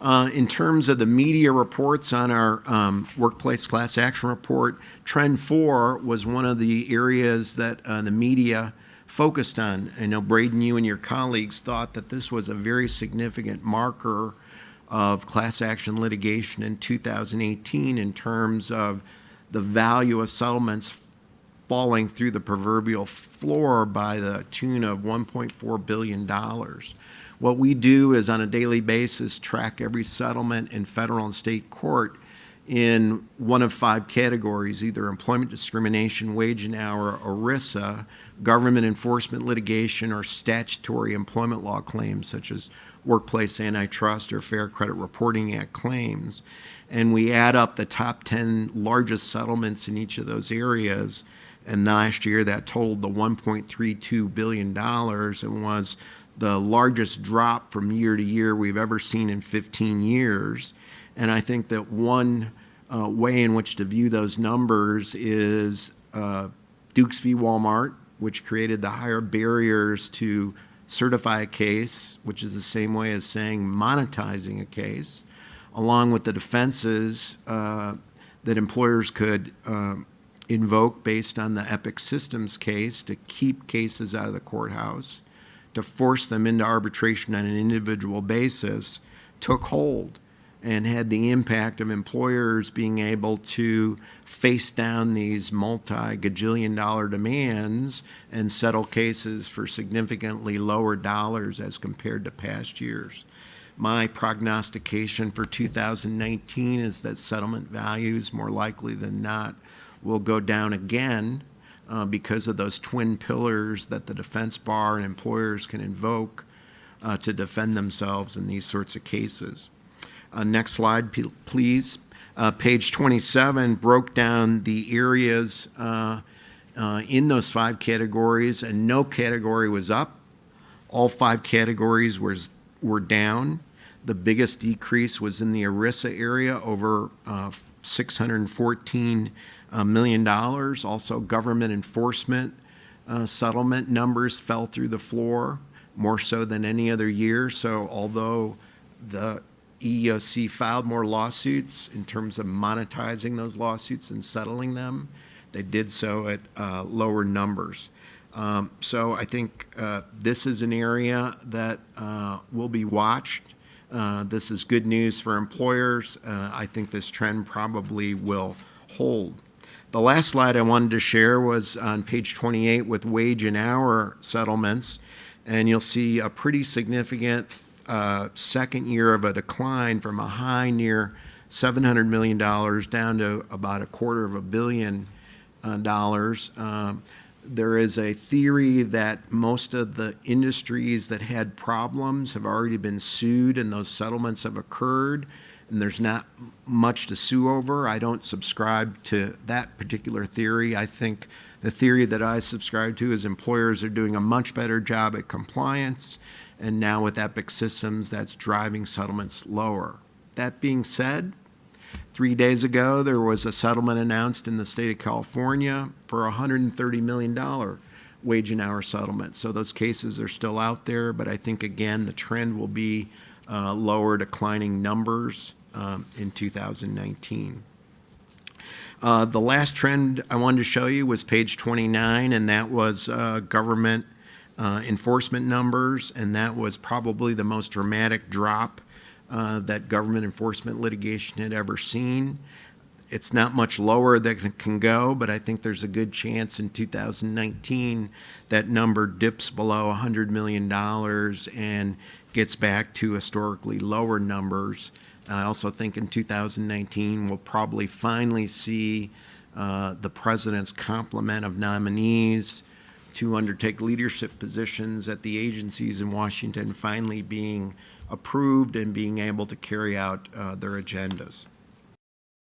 In terms of the media reports on our workplace class action report, Trend 4 was one of the areas that the media focused on. I know, Braden, you and your colleagues thought that this was a very significant marker of class action litigation in 2018 in terms of the value of settlements falling through the proverbial floor by the tune of $1.4 billion. What we do is on a daily basis track every settlement in federal and state court in one of 5 categories, either employment discrimination, wage and hour, ERISA, government enforcement litigation, or statutory employment law claims such as workplace antitrust or Fair Credit Reporting Act claims. And we add up the top 10 largest settlements in each of those areas. And last year that totaled the $1.32 billion and was the largest drop from year to year we've ever seen in 15 years. And I think that one way in which to view those numbers is Dukes v. Walmart, which created the higher barriers to certify a case, which is the same way as saying monetizing a case, along with the defenses that employers could invoke based on the Epic Systems case to keep cases out of the courthouse, to force them into arbitration on an individual basis, took hold and had the impact of employers being able to face down these multi-gajillion-dollar demands and settle cases for significantly lower dollars as compared to past years. My prognostication for 2019 is that settlement values, more likely than not, will go down again because of those twin pillars that the defense bar and employers can invoke to defend themselves in these sorts of cases. Next slide, please. Page 27 broke down the areas in those 5 categories, and no category was up. All 5 categories were down. The biggest decrease was in the ERISA area, over $614 million. Also, government enforcement settlement numbers fell through the floor, more so than any other year. So although the EEOC filed more lawsuits in terms of monetizing those lawsuits and settling them, they did so at lower numbers. So I think this is an area that will be watched. This is good news for employers. I think this trend probably will hold. The last slide I wanted to share was on page 28 with wage and hour settlements, and you'll see a pretty significant second year of a decline from a high near $700 million down to about $250 million. There is a theory that most of the industries that had problems have already been sued and those settlements have occurred, and there's not much to sue over. I don't subscribe to that particular theory. I think the theory that I subscribe to is employers are doing a much better job at compliance, and now with Epic Systems, that's driving settlements lower. That being said, 3 days ago, there was a settlement announced in the state of California for a $130 million wage and hour settlement. So those cases are still out there, but I think, again, the trend will be lower declining numbers in 2019. The last trend I wanted to show you was page 29, and that was government enforcement numbers, and that was probably the most dramatic drop that government enforcement litigation had ever seen. It's not much lower that it can go, but I think there's a good chance in 2019 that number dips below $100 million and gets back to historically lower numbers. I also think in 2019 we'll probably finally see the president's complement of nominees to undertake leadership positions at the agencies in Washington finally being approved and being able to carry out their agendas.